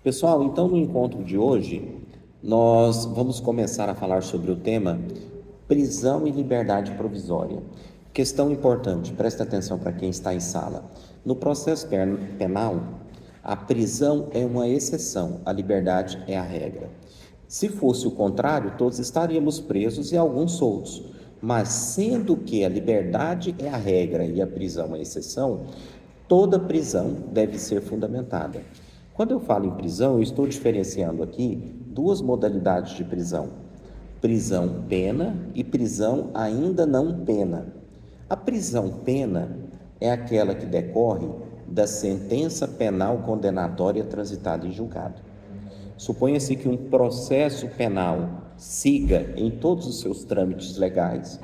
Pessoal, então no encontro de hoje, nós vamos começar a falar sobre o tema prisão e liberdade provisória. Questão importante, presta atenção para quem está em sala. No processo penal, a prisão é uma exceção, a liberdade é a regra. Se fosse o contrário, todos estaríamos presos e alguns soltos. Mas sendo que a liberdade é a regra e a prisão é a exceção, toda prisão deve ser fundamentada. Quando eu falo em prisão, eu estou diferenciando aqui duas modalidades de prisão: prisão pena e prisão ainda não pena. A prisão pena é aquela que decorre da sentença penal condenatória transitada em julgado. Suponha-se que um processo penal siga em todos os seus trâmites legais,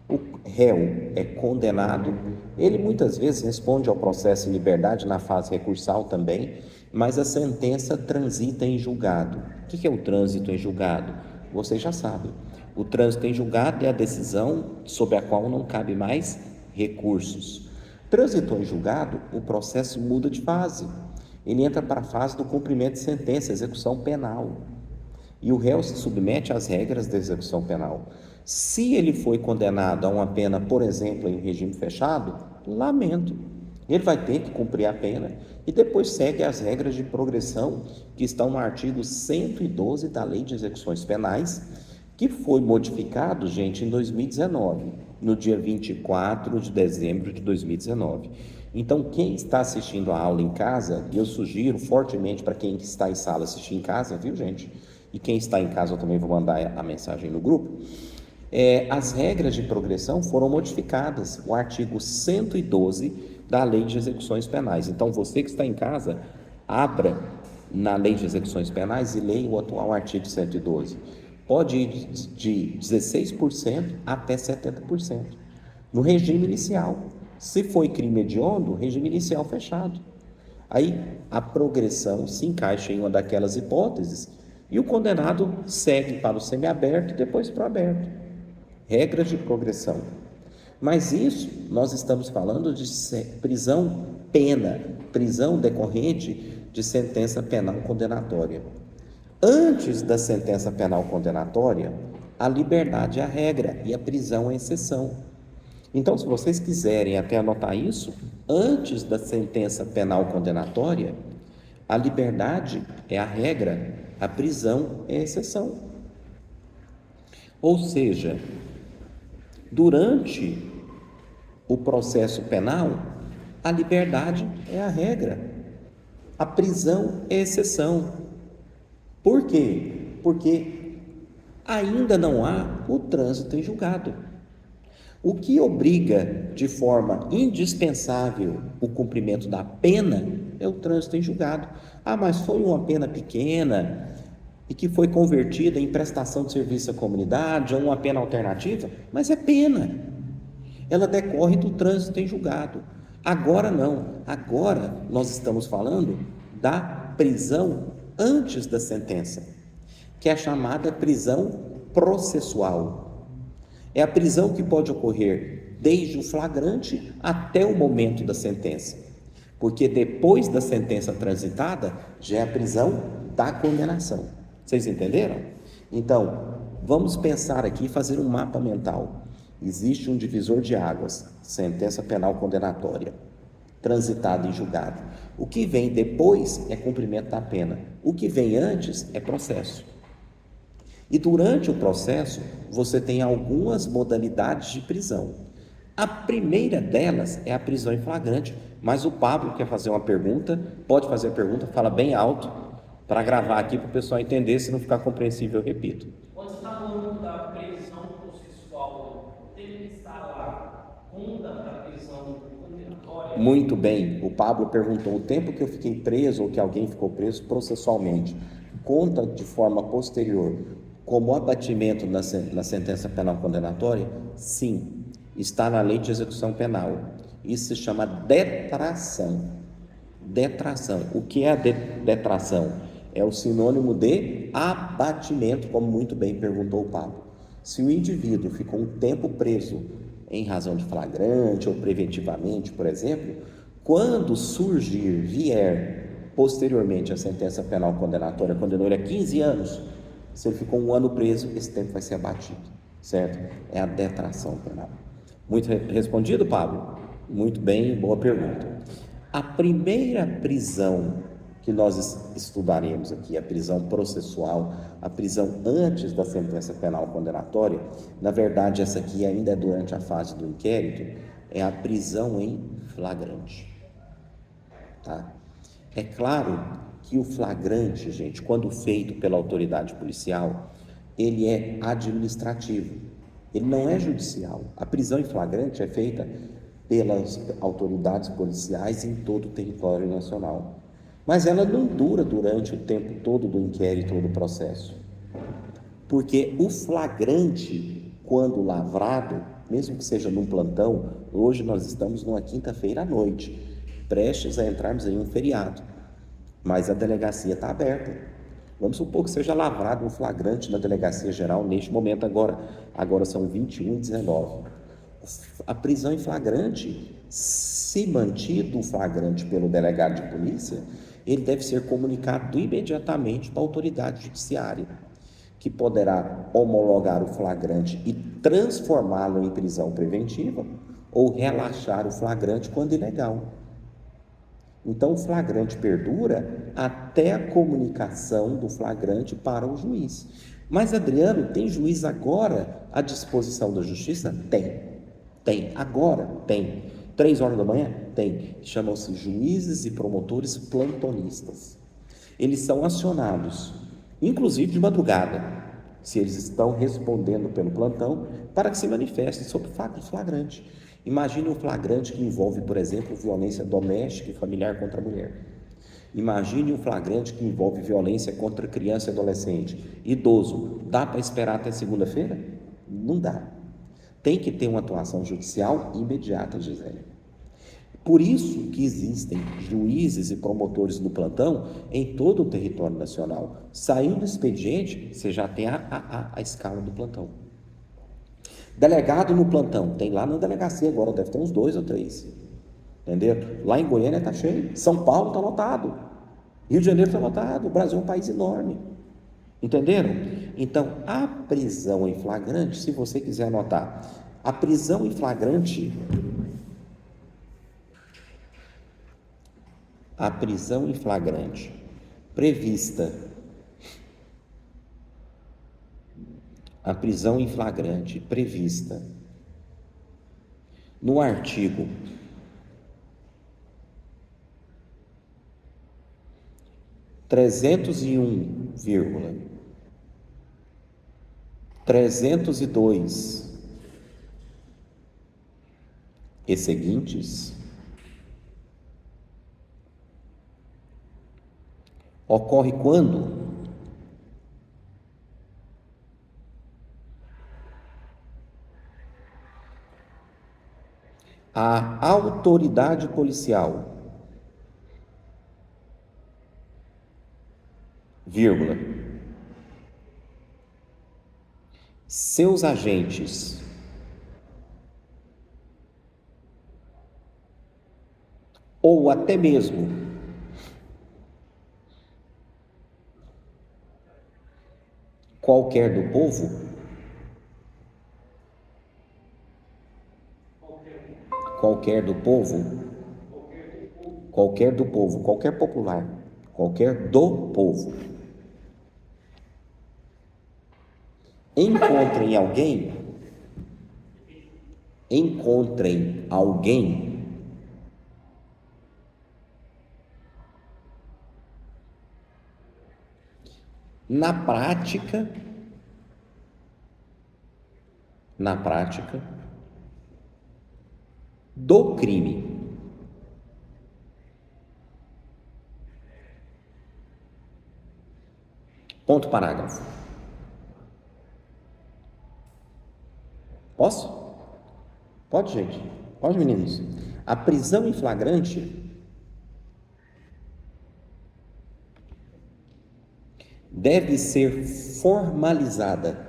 o réu é condenado, ele muitas vezes responde ao processo em liberdade na fase recursal também, mas a sentença transita em julgado. O que é o trânsito em julgado? Vocês já sabem. O trânsito em julgado é a decisão sobre a qual não cabe mais recursos. Trânsito em julgado, o processo muda de fase. Ele entra para a fase do cumprimento de sentença, execução penal. E o réu se submete às regras da execução penal. Se ele foi condenado a uma pena, por exemplo, em regime fechado, lamento. Ele vai ter que cumprir a pena e depois segue as regras de progressão que estão no artigo 112 da Lei de Execuções Penais, que foi modificado, gente, em 2019, no dia 24 de dezembro de 2019. Então, quem está assistindo a aula em casa, e eu sugiro fortemente para quem está em sala assistir em casa, viu, gente? E quem está em casa eu também vou mandar a mensagem no grupo. As regras de progressão foram modificadas, o artigo 112 da Lei de Execuções Penais. Então, você que está em casa, abra na Lei de Execuções Penais e leia o atual artigo 112. Pode ir de 16% até 70%. No regime inicial, se foi crime hediondo, regime inicial fechado. Aí a progressão se encaixa em uma daquelas hipóteses e o condenado segue para o semiaberto e depois para o aberto. Regras de progressão. Mas isso nós estamos falando de prisão pena, prisão decorrente de sentença penal condenatória. Antes da sentença penal condenatória, a liberdade é a regra e a prisão é a exceção. Então, se vocês quiserem até anotar isso, antes da sentença penal condenatória, a liberdade é a regra, a prisão é a exceção. Ou seja, durante o processo penal, a liberdade é a regra, a prisão é a exceção. Por quê? Porque ainda não há o trânsito em julgado. O que obriga de forma indispensável o cumprimento da pena é o trânsito em julgado. Ah, mas foi uma pena pequena e que foi convertida em prestação de serviço à comunidade ou uma pena alternativa, mas é pena. Ela decorre do trânsito em julgado. Agora não. Agora nós estamos falando da prisão antes da sentença, que é a chamada prisão processual. É a prisão que pode ocorrer desde o flagrante até o momento da sentença, porque depois da sentença transitada já é a prisão da condenação. Vocês entenderam? Então, vamos pensar aqui e fazer um mapa mental. Existe um divisor de águas, sentença penal condenatória, transitada em julgado. O que vem depois é cumprimento da pena. O que vem antes é processo. E durante o processo, você tem algumas modalidades de prisão. A primeira delas é a prisão em flagrante, mas o Pablo quer fazer uma pergunta, pode fazer a pergunta, fala bem alto, para gravar aqui para o pessoal entender, se não ficar compreensível, eu repito. Quando você está falando da prisão processual, tem que estar lá, conta da prisão condenatória? Muito bem, o Pablo perguntou: o tempo que eu fiquei preso ou que alguém ficou preso processualmente, conta de forma posterior como abatimento na sentença penal condenatória? Sim, está na Lei de Execução Penal. Isso se chama detração. Detração. O que é a detração? É o sinônimo de abatimento, como muito bem perguntou o Pablo. Se o indivíduo ficou um tempo preso em razão de flagrante ou preventivamente, por exemplo, quando vier posteriormente a sentença penal condenatória condenou ele a 15 anos, se ele ficou 1 ano preso, esse tempo vai ser abatido, certo? É a detração penal. Muito respondido, Pablo? Muito bem, boa pergunta. A primeira prisão que nós estudaremos aqui, a prisão processual, a prisão antes da sentença penal condenatória, na verdade essa aqui ainda é durante a fase do inquérito, é a prisão em flagrante, tá? É claro que o flagrante, gente, quando feito pela autoridade policial, ele é administrativo, ele não é judicial. A prisão em flagrante é feita pelas autoridades policiais em todo o território nacional, mas ela não dura durante o tempo todo do inquérito ou do processo, porque o flagrante, quando lavrado, mesmo que seja num plantão, hoje nós estamos numa quinta-feira à noite, prestes a entrarmos em um feriado, mas a delegacia está aberta. Vamos supor que seja lavrado um flagrante na delegacia geral neste momento agora são 21h19. A prisão em flagrante, se mantido o flagrante pelo delegado de polícia, ele deve ser comunicado imediatamente para a autoridade judiciária, que poderá homologar o flagrante e transformá-lo em prisão preventiva ou relaxar o flagrante quando ilegal. Então, o flagrante perdura até a comunicação do flagrante para o juiz. Mas, Adriano, tem juiz agora à disposição da justiça? Tem. Agora tem. 3 horas da manhã? Tem. Chamam-se juízes e promotores plantonistas. Eles são acionados, inclusive de madrugada, se eles estão respondendo pelo plantão, para que se manifestem sobre flagrante. Imagine um flagrante que envolve, por exemplo, violência doméstica e familiar contra a mulher. Imagine um flagrante que envolve violência contra criança e adolescente, idoso. Dá para esperar até segunda-feira? Não dá. Tem que ter uma atuação judicial imediata, Gisele. Por isso que existem juízes e promotores do plantão em todo o território nacional. Saindo do expediente, você já tem a escala do plantão. Delegado no plantão, tem lá na delegacia agora, deve ter uns 2 ou 3. Entendeu? Lá em Goiânia está cheio, São Paulo está lotado, Rio de Janeiro está lotado, o Brasil é um país enorme. Entenderam? Então, a prisão em flagrante, se você quiser anotar, a prisão em flagrante prevista, a prisão em flagrante prevista no artigo 301,302 e seguintes, ocorre quando a autoridade policial, vírgula, seus agentes ou até mesmo qualquer do povo, qualquer popular, qualquer do povo, encontrem alguém na prática, do crime. Ponto parágrafo. Posso? Pode, gente. Pode, meninos. A prisão em flagrante deve ser formalizada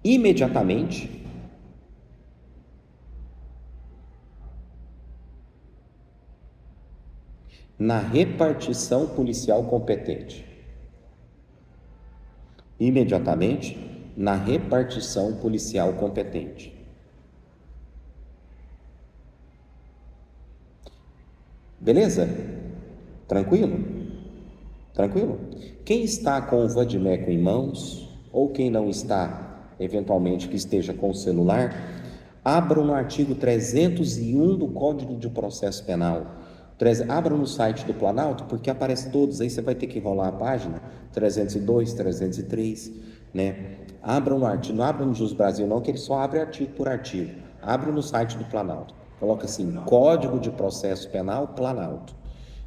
imediatamente Na repartição policial competente. Imediatamente na repartição policial competente. Beleza? Tranquilo? Tranquilo? Quem está com o vadimeco em mãos, ou quem não está, eventualmente que esteja com o celular, abram no artigo 301 do Código de Processo Penal. Abram no site do Planalto, porque aparece todos, aí você vai ter que rolar a página 302, 303, né? Abram no artigo, não abram no Jus Brasil não, que ele só abre artigo por artigo. Abram no site do Planalto. Coloca assim, Código de Processo Penal, Planalto.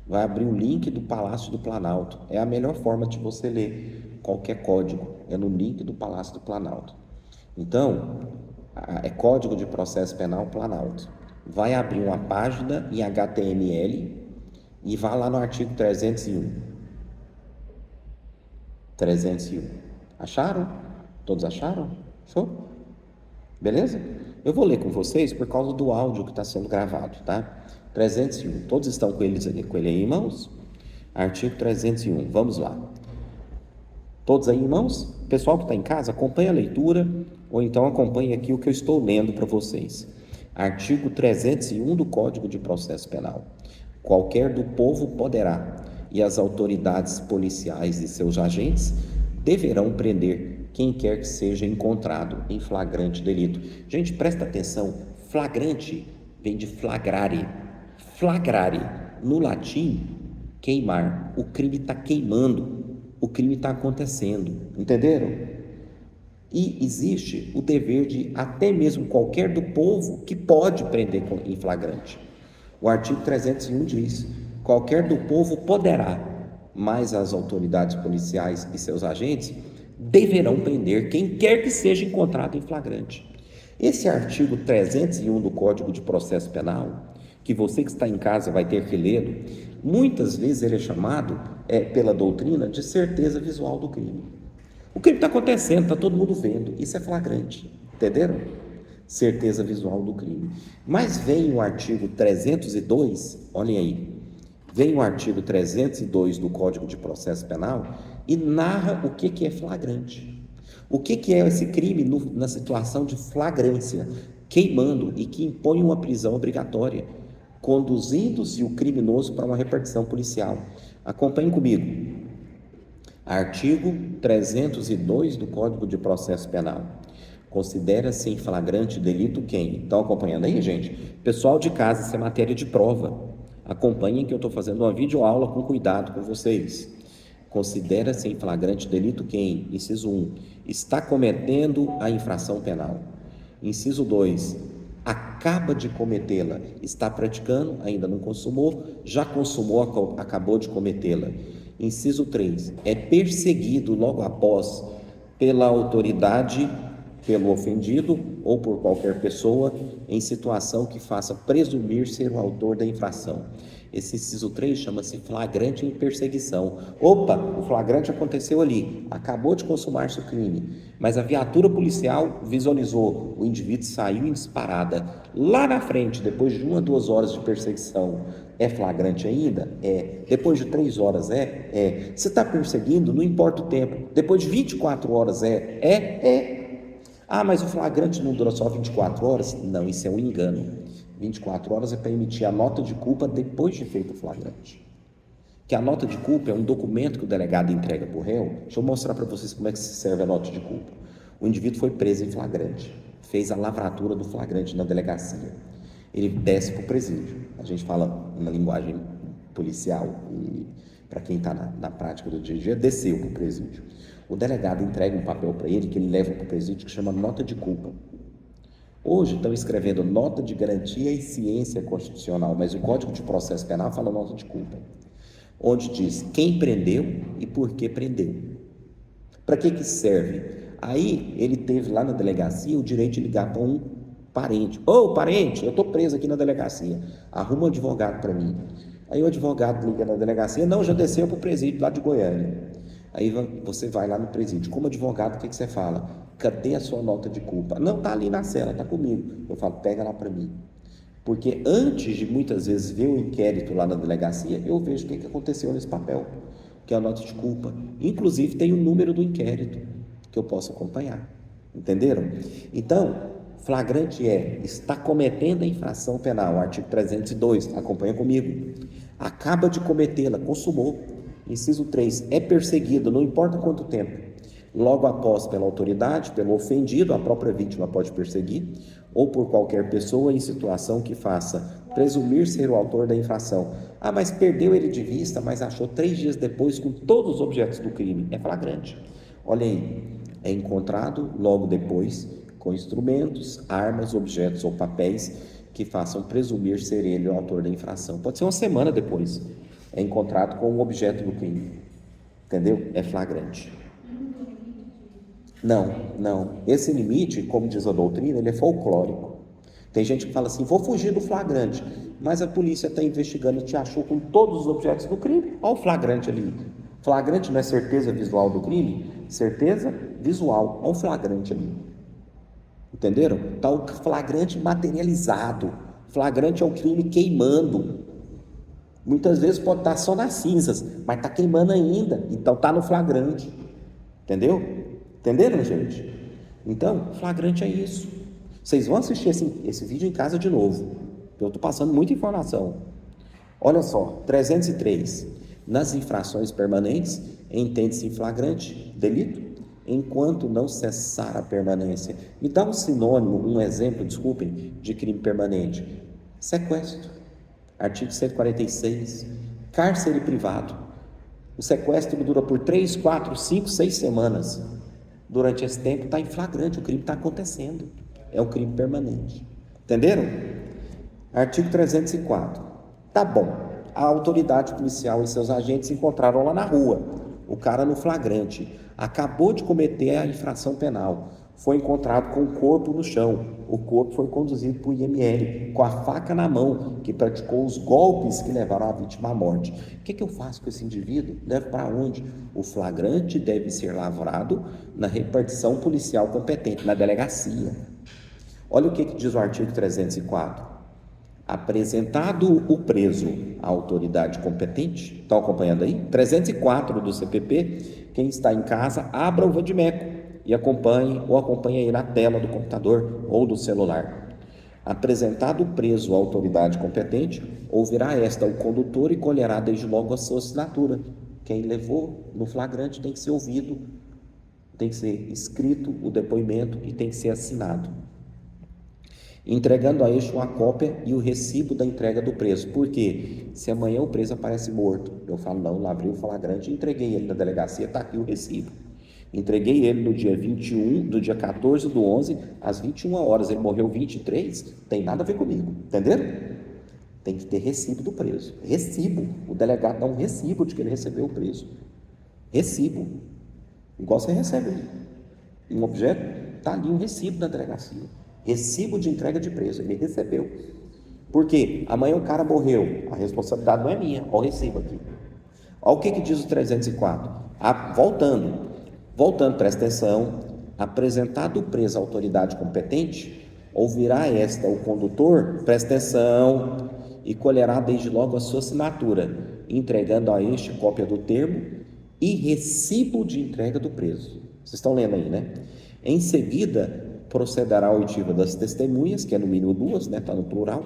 Vai abrir o link do Palácio do Planalto. É a melhor forma de você ler qualquer código, é no link do Palácio do Planalto. Então, é Código de Processo Penal, Planalto. Vai abrir uma página em HTML e vá lá no artigo 301. 301. Acharam? Todos acharam? Show? Beleza? Eu vou ler com vocês por causa do áudio que está sendo gravado, tá? 301. Todos estão com ele aí em mãos? Artigo 301. Vamos lá. Todos aí em mãos? Pessoal que está em casa, acompanhe a leitura ou então acompanhe aqui o que eu estou lendo para vocês. Artigo 301 do Código de Processo Penal. Qualquer do povo poderá, e as autoridades policiais e seus agentes deverão prender quem quer que seja encontrado em flagrante delito. Gente, presta atenção, flagrante vem de flagrare. Flagrare, no latim, queimar. O crime está queimando, o crime está acontecendo, entenderam? E existe o dever de até mesmo qualquer do povo que pode prender em flagrante. O artigo 301 diz, qualquer do povo poderá, mas as autoridades policiais e seus agentes deverão prender quem quer que seja encontrado em flagrante. Esse artigo 301 do Código de Processo Penal, que você que está em casa vai ter que lê-lo, muitas vezes ele é chamado, pela doutrina, de certeza visual do crime. O crime está acontecendo, está todo mundo vendo, isso é flagrante, entenderam? Certeza visual do crime. Mas vem o artigo 302, olhem aí, vem o artigo 302 do Código de Processo Penal e narra o que é flagrante. O que é esse crime na situação de flagrância, queimando e que impõe uma prisão obrigatória, conduzindo-se o criminoso para uma repartição policial. Acompanhem comigo. Artigo 302 do Código de Processo Penal. Considera-se em flagrante delito quem? Estão acompanhando aí, gente? Pessoal de casa, isso é matéria de prova. Acompanhem que eu estou fazendo uma videoaula com cuidado com vocês. Considera-se em flagrante delito quem? Inciso 1. Está cometendo a infração penal. Inciso 2. Acaba de cometê-la. Está praticando, ainda não consumou, já consumou, acabou de cometê-la. Inciso 3. É perseguido logo após pela autoridade, pelo ofendido ou por qualquer pessoa em situação que faça presumir ser o autor da infração. Esse inciso 3 chama-se flagrante em perseguição. Opa, o flagrante aconteceu ali, acabou de consumar-se o crime, mas a viatura policial visualizou, o indivíduo saiu em disparada. Lá na frente, depois de 1 a 2 horas de perseguição, é flagrante ainda? É. Depois de 3 horas é. Você está perseguindo, não importa o tempo. Depois de 24 horas é. Ah, mas o flagrante não dura só 24 horas? Não, isso é um engano. 24 horas é para emitir a nota de culpa depois de feito o flagrante. Que a nota de culpa é um documento que o delegado entrega para o réu. Deixa eu mostrar para vocês como é que se serve a nota de culpa. O indivíduo foi preso em flagrante, fez a lavratura do flagrante na delegacia. Ele desce para o presídio. A gente fala na linguagem policial e para quem está na prática do dia a dia, desceu para o presídio. O delegado entrega um papel para ele que ele leva para o presídio que chama nota de culpa. Hoje estão escrevendo nota de garantia e ciência constitucional, mas o Código de Processo Penal fala nota de culpa, onde diz quem prendeu e por que prendeu. Para que serve? Aí ele teve lá na delegacia o direito de ligar para um parente. Ô, parente, eu estou preso aqui na delegacia, arruma um advogado para mim. Aí o advogado liga na delegacia, não, já desceu para o presídio lá de Goiânia. Aí você vai lá no presídio. Como advogado, o que você fala? Cadê a sua nota de culpa? Não, está ali na cela, está comigo. Eu falo, pega lá para mim. Porque antes de muitas vezes ver o inquérito lá na delegacia, eu vejo o que aconteceu nesse papel, que é a nota de culpa. Inclusive tem o número do inquérito que eu posso acompanhar. Entenderam? Então, flagrante está cometendo a infração penal, artigo 302, acompanha comigo. Acaba de cometê-la, consumou. Inciso 3, é perseguido, não importa quanto tempo. Logo após pela autoridade, pelo ofendido, a própria vítima pode perseguir, ou por qualquer pessoa em situação que faça presumir ser o autor da infração. Ah, mas perdeu ele de vista, mas achou 3 dias depois com todos os objetos do crime. É flagrante. Olha aí, é encontrado logo depois com instrumentos, armas, objetos ou papéis que façam presumir ser ele o autor da infração. Pode ser uma semana depois. É encontrado com o objeto do crime. Entendeu? É flagrante. Não. Esse limite, como diz a doutrina, ele é folclórico. Tem gente que fala assim, vou fugir do flagrante, mas a polícia está investigando e te achou com todos os objetos do crime. Olha o flagrante ali. Flagrante não é certeza visual do crime? Certeza visual. Olha o flagrante ali. Entenderam? Está o flagrante materializado. Flagrante é o crime queimando. Muitas vezes pode estar só nas cinzas, mas está queimando ainda. Então está no flagrante. Entendeu? Entenderam, gente? Então, flagrante é isso. Vocês vão assistir esse vídeo em casa de novo. Eu estou passando muita informação. Olha só, 303. Nas infrações permanentes, entende-se em flagrante delito, enquanto não cessar a permanência. Me dá um sinônimo, um exemplo, desculpem, de crime permanente. Sequestro. Artigo 146. Cárcere privado. O sequestro dura por 3, 4, 5, 6 semanas. Durante esse tempo está em flagrante, o crime está acontecendo. É um crime permanente. Entenderam? Artigo 304. Tá bom. A autoridade policial e seus agentes encontraram lá na rua o cara no flagrante. Acabou de cometer a infração penal. Foi encontrado com o corpo no chão. O corpo foi conduzido para o IML, com a faca na mão, que praticou os golpes que levaram a vítima à morte. O que eu faço com esse indivíduo? Levo para onde? O flagrante deve ser lavrado na repartição policial competente, na delegacia. Olha o que diz o artigo 304. Apresentado o preso à autoridade competente, estão acompanhando aí? 304 do CPP, quem está em casa, abra o vadimeco e acompanhe aí na tela do computador ou do celular. Apresentado o preso à autoridade competente, ouvirá esta o condutor e colherá desde logo a sua assinatura. Quem levou no flagrante tem que ser ouvido, tem que ser escrito o depoimento e tem que ser assinado. Entregando a este uma cópia e o recibo da entrega do preso. Por quê? Se amanhã o preso aparece morto, eu falo, não, lavrei o flagrante e entreguei ele na delegacia, está aqui o recibo. Entreguei ele no dia 21, do dia 14 do 11, às 21 horas, ele morreu 23, tem nada a ver comigo, entenderam? Tem que ter recibo do preso, recibo, o delegado dá um recibo de que ele recebeu o preso, recibo, igual você recebe um objeto, está ali um recibo da delegacia, recibo de entrega de preso, ele recebeu. Por quê? Amanhã o cara morreu, a responsabilidade não é minha, olha o recibo aqui. Olha o que diz o 304. Voltando, presta atenção. Apresentado o preso à autoridade competente, ouvirá esta o condutor, presta atenção, e colherá desde logo a sua assinatura, entregando a este cópia do termo e recibo de entrega do preso. Vocês estão lendo aí, né? Em seguida, procederá a oitiva das testemunhas, que é no mínimo 2, né? Está no plural,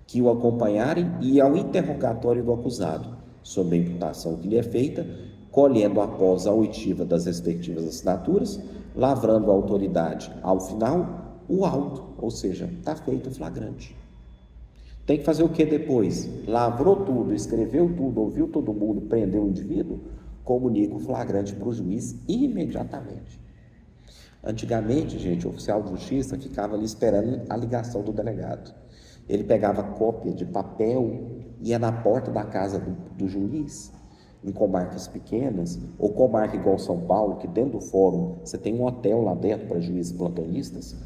que o acompanharem, e ao interrogatório do acusado, sobre a imputação que lhe é feita, colhendo após a oitiva das respectivas assinaturas, lavrando a autoridade ao final o auto, ou seja, está feito o flagrante. Tem que fazer o que depois? Lavrou tudo, escreveu tudo, ouviu todo mundo, prendeu o indivíduo, comunica o flagrante para o juiz imediatamente. Antigamente, gente, o oficial de justiça ficava ali esperando a ligação do delegado. Ele pegava cópia de papel, ia na porta da casa do juiz, em comarcas pequenas, ou comarca igual São Paulo, que dentro do fórum você tem um hotel lá dentro para juízes plantonistas,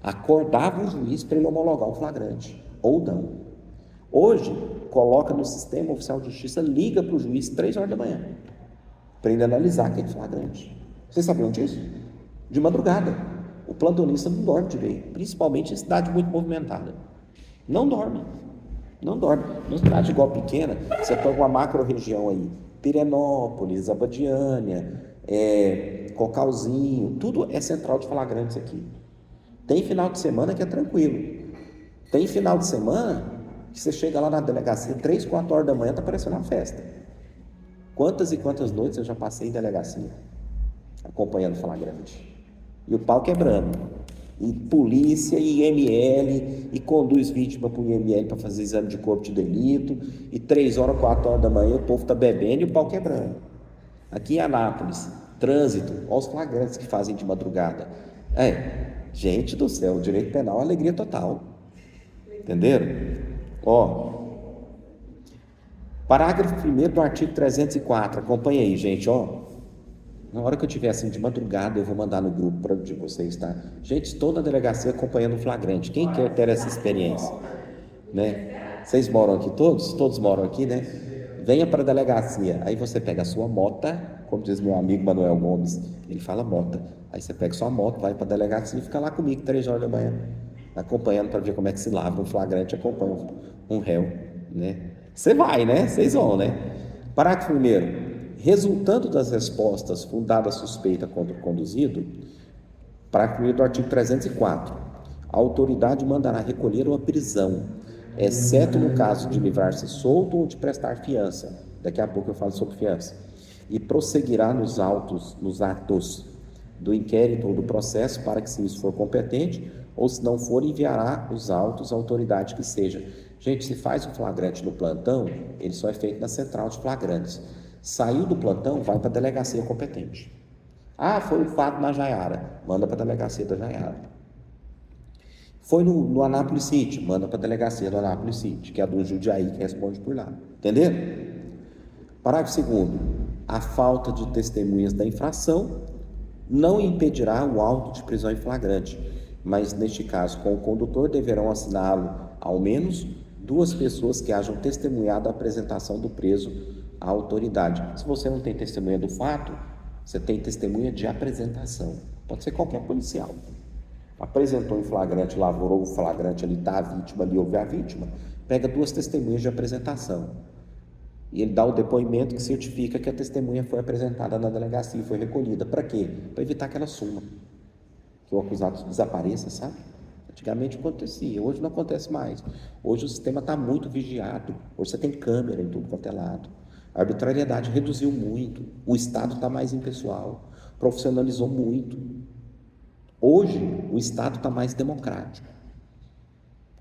acordava o juiz para ele homologar o flagrante, ou não. Hoje, coloca no sistema oficial de justiça, liga para o juiz 3 horas da manhã, para ele analisar aquele flagrante. Vocês sabiam disso? De madrugada. O plantonista não dorme direito, principalmente em cidade muito movimentada. Não dorme. Não dorme. Numa cidade igual pequena, você pega uma macro-região aí, Pirenópolis, Abadiânia, Cocalzinho, tudo é central de flagrantes aqui. Tem final de semana que é tranquilo. Tem final de semana que você chega lá na delegacia, 3, 4 horas da manhã, tá parecendo uma festa. Quantas e quantas noites eu já passei em delegacia, acompanhando flagrante. E o pau quebrando. E polícia, e IML, e conduz vítima para o IML para fazer exame de corpo de delito, e 3 horas, 4 horas da manhã o povo está bebendo e o pau quebrando. Aqui em Anápolis, trânsito, olha os flagrantes que fazem de madrugada. Gente do céu, o direito penal é alegria total. Entenderam? Parágrafo 1º do artigo 304, acompanha aí, gente, Na hora que eu estiver assim de madrugada, eu vou mandar no grupo para de vocês, tá? Gente, estou na delegacia acompanhando o flagrante. Quem quer ter essa experiência? Né? Vocês moram aqui todos? Todos moram aqui, né? Venha para a delegacia. Aí você pega a sua mota, como diz meu amigo Manuel Gomes, ele fala mota. Aí você pega sua moto, vai para a delegacia e fica lá comigo 3 horas da manhã, acompanhando para ver como é que se lava um flagrante, acompanha um réu, né? Você vai, né? Vocês vão, né? Parágrafo 1º. Resultando das respostas fundadas suspeita contra o conduzido, parágrafo 1º do artigo 304, a autoridade mandará recolher uma prisão, exceto no caso de livrar-se solto ou de prestar fiança. Daqui a pouco eu falo sobre fiança. E prosseguirá nos atos do inquérito ou do processo para que, se isso for competente, ou se não for, enviará os autos à autoridade que seja. Gente, se faz o flagrante no plantão, ele só é feito na central de flagrantes. Saiu do plantão, vai para a delegacia competente. Foi um fato na Jaiara, manda para a delegacia da Jaiara. Foi no Anápolis City, manda para a delegacia do Anápolis City, que é a do Jundiaí, que responde por lá. Entenderam? Parágrafo 2º. A falta de testemunhas da infração não impedirá o auto de prisão em flagrante, mas, neste caso, com o condutor, deverão assiná-lo ao menos 2 pessoas que hajam testemunhado a apresentação do preso à autoridade. Se você não tem testemunha do fato, você tem testemunha de apresentação. Pode ser qualquer policial. Apresentou em flagrante, lavrou o flagrante ali, está a vítima ali, ouve a vítima, pega 2 testemunhas de apresentação. E ele dá o depoimento que certifica que a testemunha foi apresentada na delegacia e foi recolhida. Para quê? Para evitar que ela suma, que o acusado desapareça, sabe? Antigamente acontecia, hoje não acontece mais. Hoje o sistema está muito vigiado, hoje você tem câmera em tudo quanto é lado. A arbitrariedade reduziu muito, o Estado está mais impessoal, profissionalizou muito. Hoje o Estado está mais democrático.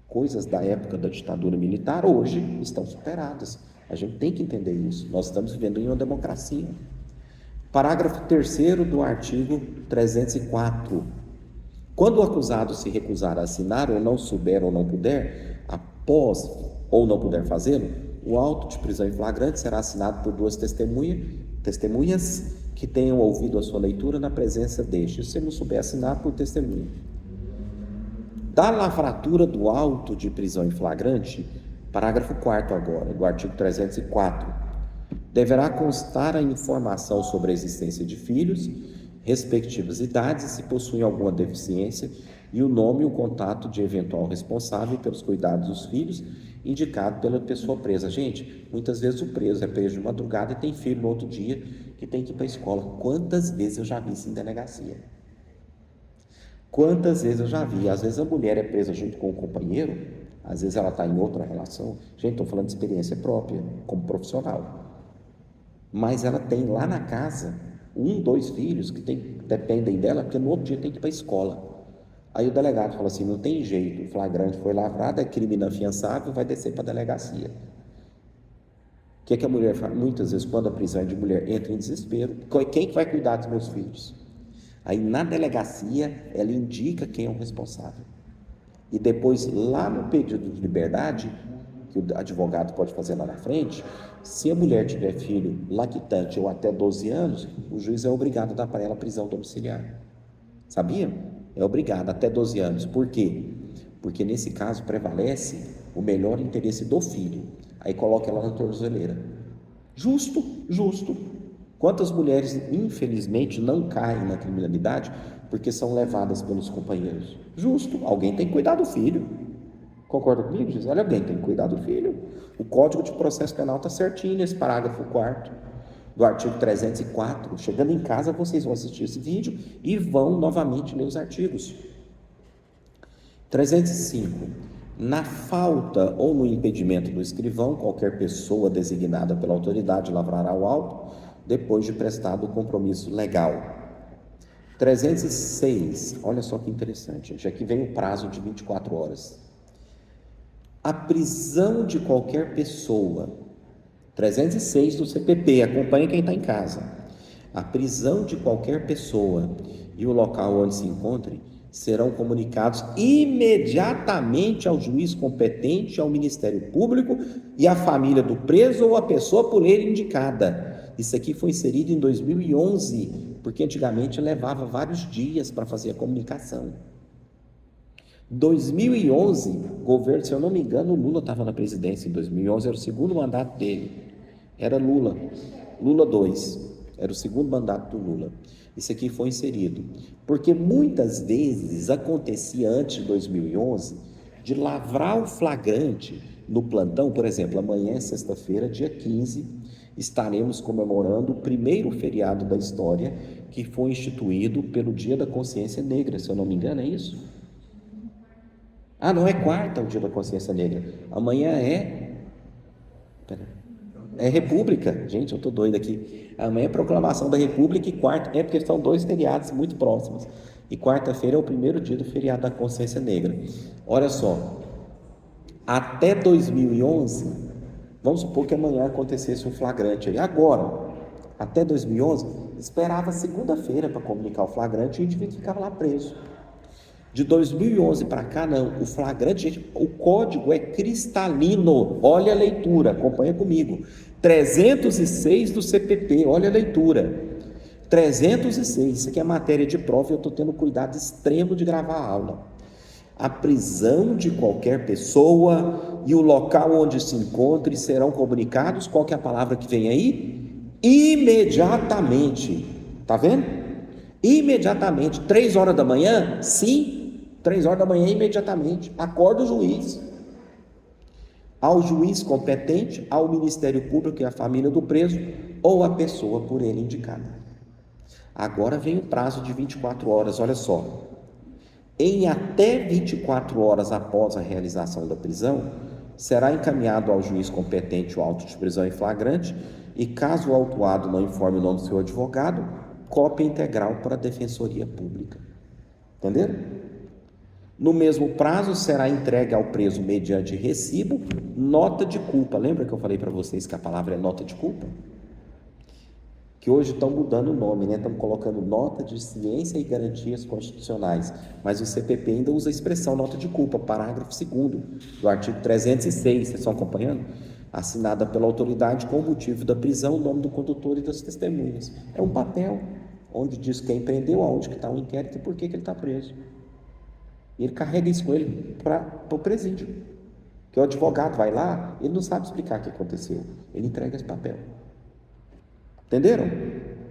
Coisas da época da ditadura militar hoje estão superadas. A gente tem que entender isso. Nós estamos vivendo em uma democracia. Parágrafo 3º do artigo 304. Quando o acusado se recusar a assinar ou não souber ou não puder, após ou não puder fazê-lo, o auto de prisão em flagrante será assinado por 2 testemunhas que tenham ouvido a sua leitura na presença deste. Se não souber assinar, por testemunha. Da lavratura do auto de prisão em flagrante, parágrafo 4º agora, do artigo 304, deverá constar a informação sobre a existência de filhos, respectivas idades, se possuem alguma deficiência, e o nome e o contato de eventual responsável pelos cuidados dos filhos, indicado pela pessoa presa. Gente, muitas vezes o preso é preso de madrugada e tem filho no outro dia que tem que ir para a escola. Quantas vezes eu já vi isso em delegacia? Quantas vezes eu já vi? Às vezes a mulher é presa junto com o companheiro, às vezes ela está em outra relação. Gente, estou falando de experiência própria, como profissional. Mas ela tem lá na casa 1, 2 filhos que dependem dela, porque no outro dia tem que ir para a escola. Aí o delegado fala assim, não tem jeito, o flagrante foi lavrado, é crime inafiançável, vai descer para a delegacia. O que a mulher faz? Muitas vezes, quando a prisão é de mulher, entra em desespero. Quem que vai cuidar dos meus filhos? Aí na delegacia, ela indica quem é o responsável. E depois, lá no pedido de liberdade, que o advogado pode fazer lá na frente, se a mulher tiver filho lactante ou até 12 anos, o juiz é obrigado a dar para ela prisão domiciliar. Sabia? É obrigado, até 12 anos. Por quê? Porque nesse caso prevalece o melhor interesse do filho. Aí coloca ela na tornozeleira. Justo, justo. Quantas mulheres, infelizmente, não caem na criminalidade porque são levadas pelos companheiros? Justo, alguém tem que cuidar do filho. Concorda comigo, Jesus? Olha bem, tem que cuidar do filho. O Código de Processo Penal está certinho nesse parágrafo 4º do artigo 304. Chegando em casa, vocês vão assistir esse vídeo e vão novamente ler os artigos. 305. Na falta ou no impedimento do escrivão, qualquer pessoa designada pela autoridade lavrará o auto, depois de prestado o compromisso legal. 306. Olha só que interessante, gente. Aqui vem o prazo de 24 horas. A prisão de qualquer pessoa, 306 do CPP, acompanha quem está em casa. A prisão de qualquer pessoa e o local onde se encontre serão comunicados imediatamente ao juiz competente, ao Ministério Público e à família do preso ou à pessoa por ele indicada. Isso aqui foi inserido em 2011, porque antigamente levava vários dias para fazer a comunicação. 2011, governo, se eu não me engano, o Lula estava na presidência em 2011, era o segundo mandato dele, era Lula 2, era o segundo mandato do Lula. Isso aqui foi inserido, porque muitas vezes acontecia antes de 2011, de lavrar o flagrante no plantão. Por exemplo, amanhã, sexta-feira, dia 15, estaremos comemorando o primeiro feriado da história, que foi instituído pelo Dia da Consciência Negra, se eu não me engano, é isso? Ah, não, é quarta o Dia da Consciência Negra. Amanhã é República. Gente, eu estou doido aqui. Amanhã é proclamação da República e quarta... É porque são dois feriados muito próximos. E quarta-feira é o primeiro dia do feriado da Consciência Negra. Olha só. Até 2011, vamos supor que amanhã acontecesse um flagrante aí. Agora, até 2011, esperava segunda-feira para comunicar o flagrante e o indivíduo ficava lá preso. De 2011 para cá, não. O flagrante, gente, o código é cristalino. Olha a leitura, acompanha comigo. 306 do CPP, olha a leitura. 306, isso aqui é matéria de prova e eu estou tendo cuidado extremo de gravar a aula. A prisão de qualquer pessoa e o local onde se encontre serão comunicados, qual que é a palavra que vem aí? Imediatamente. Tá vendo? Imediatamente. 3 horas da manhã? Sim. 3 horas da manhã, imediatamente. Acorda o juiz. Ao juiz competente, ao Ministério Público e à família do preso, ou à pessoa por ele indicada. Agora vem o prazo de 24 horas, olha só. Em até 24 horas após a realização da prisão, será encaminhado ao juiz competente o auto de prisão em flagrante e, caso o autuado não informe o nome do seu advogado, cópia integral para a Defensoria Pública. Entenderam? No mesmo prazo, será entregue ao preso, mediante recibo, nota de culpa. Lembra que eu falei para vocês que a palavra é nota de culpa? Que hoje estão mudando o nome, né? Estão colocando nota de ciência e garantias constitucionais. Mas o CPP ainda usa a expressão nota de culpa, parágrafo 2º do artigo 306. Vocês estão acompanhando? Assinada pela autoridade com o motivo da prisão, o nome do condutor e das testemunhas. É um papel onde diz quem prendeu, aonde que está o inquérito e por que ele está preso. E ele carrega isso com ele para o presídio. Que o advogado vai lá, ele não sabe explicar o que aconteceu. Ele entrega esse papel. Entenderam?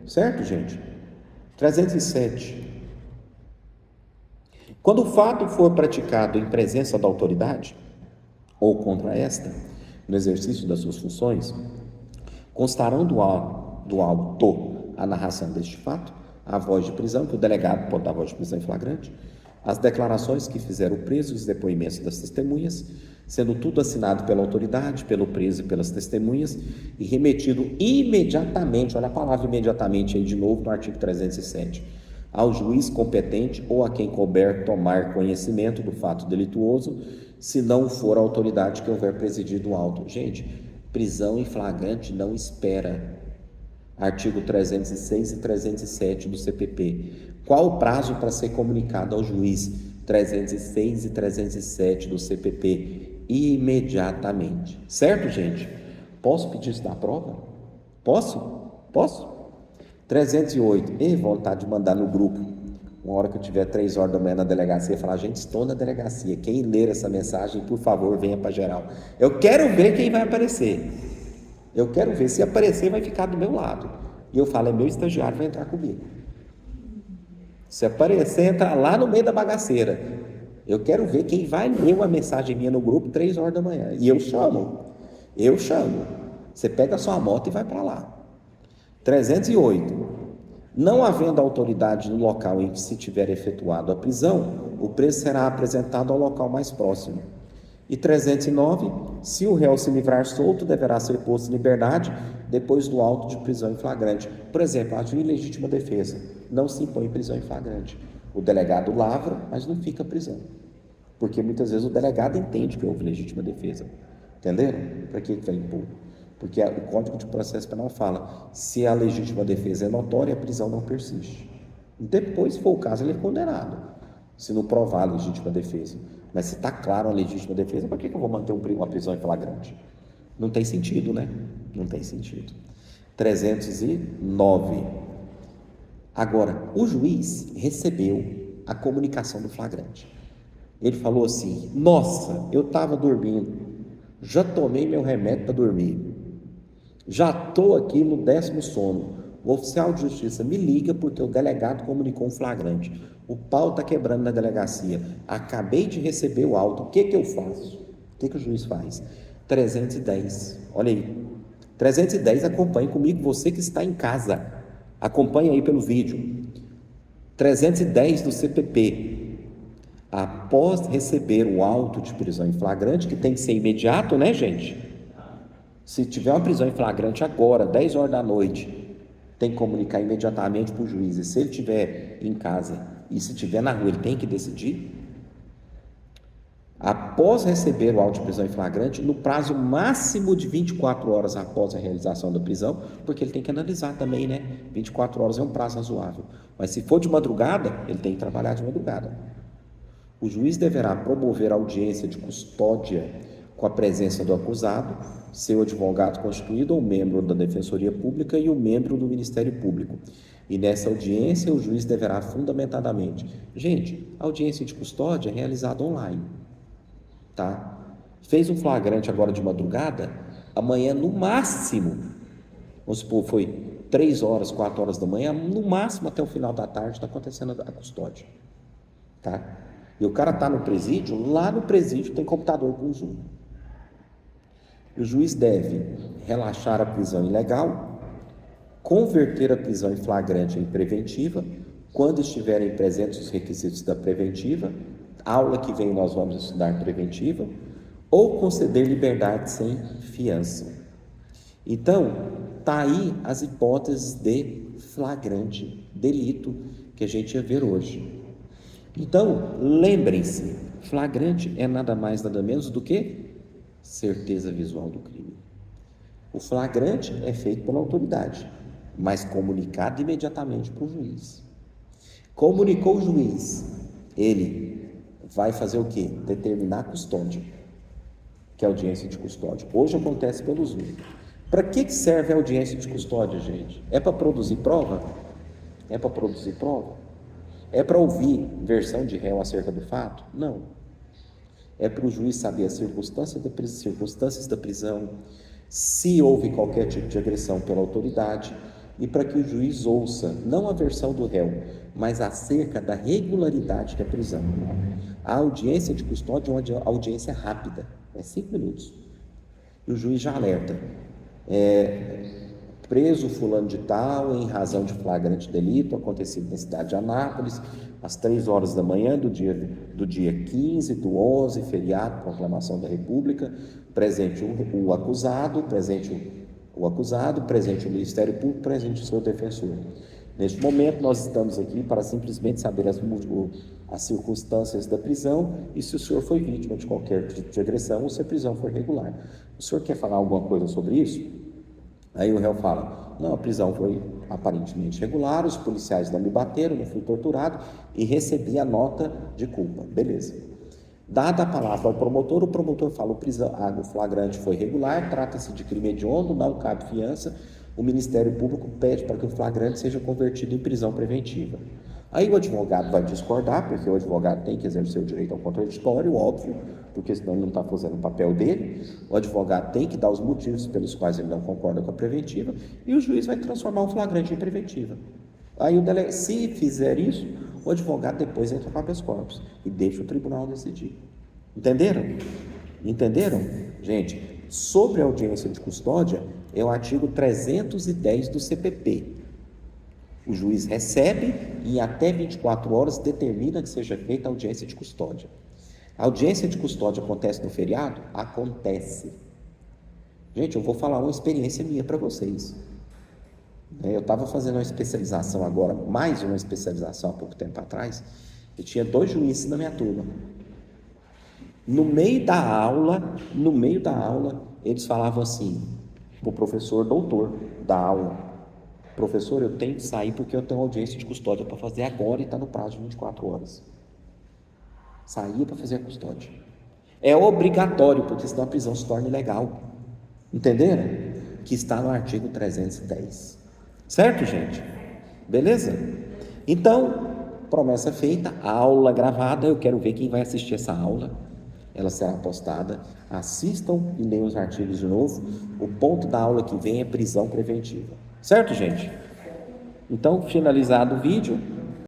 Certo, gente? 307. Quando o fato for praticado em presença da autoridade, ou contra esta, no exercício das suas funções, constarão do autor a narração deste fato, a voz de prisão, que o delegado pode dar a voz de prisão em flagrante, as declarações que fizeram o preso e os depoimentos das testemunhas, sendo tudo assinado pela autoridade, pelo preso e pelas testemunhas, e remetido imediatamente, olha a palavra imediatamente aí de novo no artigo 307, ao juiz competente ou a quem couber tomar conhecimento do fato delituoso, se não for a autoridade que houver presidido o auto. Gente, prisão em flagrante não espera. Artigo 306 e 307 do CPP. Qual o prazo para ser comunicado ao juiz? 306 e 307 do CPP. Imediatamente. Certo, gente? Posso pedir isso na prova? Posso? 308. Vontade de mandar no grupo. Uma hora que eu tiver 3 horas da manhã na delegacia, falar, gente, estou na delegacia. Quem ler essa mensagem, por favor, venha para geral. Eu quero ver quem vai aparecer. Eu quero ver. Se aparecer, vai ficar do meu lado. E eu falo, é meu estagiário, vai entrar comigo. Se aparecer, entra lá no meio da bagaceira. Eu quero ver quem vai ler uma mensagem minha no grupo 3 horas da manhã. E eu chamo. Eu chamo. Você pega a sua moto e vai para lá. 308. Não havendo autoridade no local em que se tiver efetuado a prisão, o preso será apresentado ao local mais próximo. E 309. Se o réu se livrar solto, deverá ser posto em liberdade depois do auto de prisão em flagrante. Por exemplo, ato de ilegítima defesa. Não se impõe prisão em flagrante. O delegado lavra, mas não fica prisão. Porque muitas vezes o delegado entende que houve legítima defesa. Entenderam? Para que vai impor? Porque o Código de Processo Penal fala, se a legítima defesa é notória, a prisão não persiste. Depois, se for o caso, ele é condenado, se não provar a legítima defesa. Mas se está claro a legítima defesa, para que eu vou manter uma prisão em flagrante? Não tem sentido, né? Não tem sentido. 309. Agora, o juiz recebeu a comunicação do flagrante. Ele falou assim, nossa, eu estava dormindo, já tomei meu remédio para dormir, já estou aqui no 10º sono, o oficial de justiça me liga porque o delegado comunicou um flagrante, o pau está quebrando na delegacia, acabei de receber o auto, o que eu faço? O que o juiz faz? 310, olha aí, 310, acompanhe comigo, você que está em casa, acompanhe aí pelo vídeo. 310 do CPP, após receber o auto de prisão em flagrante, que tem que ser imediato, né, gente? Se tiver uma prisão em flagrante agora, 10 horas da noite, tem que comunicar imediatamente para o juiz. E se ele estiver em casa e se estiver na rua, ele tem que decidir. Após receber o auto de prisão em flagrante, no prazo máximo de 24 horas após a realização da prisão, porque ele tem que analisar também, né? 24 horas é um prazo razoável. Mas se for de madrugada, ele tem que trabalhar de madrugada. O juiz deverá promover audiência de custódia com a presença do acusado, seu advogado constituído ou membro da Defensoria Pública e o membro do Ministério Público. E nessa audiência, o juiz deverá fundamentadamente... Gente, a audiência de custódia é realizada online. Tá? Fez um flagrante agora de madrugada, amanhã no máximo, vamos supor, foi 3 horas, 4 horas da manhã, no máximo até o final da tarde está acontecendo a custódia. Tá? E o cara está no presídio, lá no presídio tem computador com Zoom. E o juiz deve relaxar a prisão ilegal, converter a prisão em flagrante em preventiva, quando estiverem presentes os requisitos da preventiva, aula que vem nós vamos estudar preventiva, ou conceder liberdade sem fiança. Então, está aí as hipóteses de flagrante delito que a gente ia ver hoje. Então, lembrem-se, flagrante é nada mais, nada menos do que certeza visual do crime. O flagrante é feito pela autoridade, mas comunicado imediatamente para o juiz. Comunicou o juiz, ele vai fazer o quê? Determinar a custódia, que é a audiência de custódia. Hoje acontece pelo Zoom. Para que serve a audiência de custódia, gente? É para produzir prova? É para produzir prova? É para ouvir versão de réu acerca do fato? Não. É para o juiz saber as circunstâncias da prisão, se houve qualquer tipo de agressão pela autoridade, e para que o juiz ouça, não a versão do réu, mas acerca da regularidade da prisão. A audiência de custódia é uma audiência rápida, é 5 minutos. E o juiz já alerta, preso fulano de tal em razão de flagrante delito acontecido na cidade de Anápolis, às 3 horas da manhã do dia 15 do 11, feriado, proclamação da República, presente o acusado, presente o Ministério Público, presente o seu defensor. Neste momento, nós estamos aqui para simplesmente saber as circunstâncias da prisão e se o senhor foi vítima de qualquer tipo de agressão ou se a prisão foi regular. O senhor quer falar alguma coisa sobre isso? Aí o réu fala, não, a prisão foi aparentemente regular, os policiais não me bateram, não fui torturado e recebi a nota de culpa. Beleza. Dada a palavra ao promotor, o promotor fala, o flagrante foi regular, trata-se de crime hediondo, não cabe fiança, o Ministério Público pede para que o flagrante seja convertido em prisão preventiva. Aí o advogado vai discordar, porque o advogado tem que exercer o direito ao contraditório, óbvio, porque senão ele não está fazendo o papel dele. O advogado tem que dar os motivos pelos quais ele não concorda com a preventiva, e o juiz vai transformar o flagrante em preventiva. Aí se fizer isso, o advogado depois entra com habeas corpus e deixa o tribunal decidir. Entenderam? Entenderam? Gente, sobre a audiência de custódia, é o artigo 310 do CPP. O juiz recebe e em até 24 horas determina que seja feita a audiência de custódia. A audiência de custódia acontece no feriado? Acontece. Gente, eu vou falar uma experiência minha para vocês. Eu estava fazendo uma especialização agora, mais uma especialização há pouco tempo atrás, eu tinha 2 juízes na minha turma. No meio da aula, eles falavam assim, o professor doutor da aula: professor, eu tenho que sair porque eu tenho audiência de custódia para fazer agora e está no prazo de 24 horas. Saía para fazer a custódia. É obrigatório, porque senão a prisão se torna ilegal. Entenderam? Que está no artigo 310. Certo, gente? Beleza? Então, promessa feita, aula gravada. Eu quero ver quem vai assistir essa aula. Ela será postada. Assistam e leiam os artigos de novo. O ponto da aula que vem é prisão preventiva. Certo, gente? Então, finalizado o vídeo,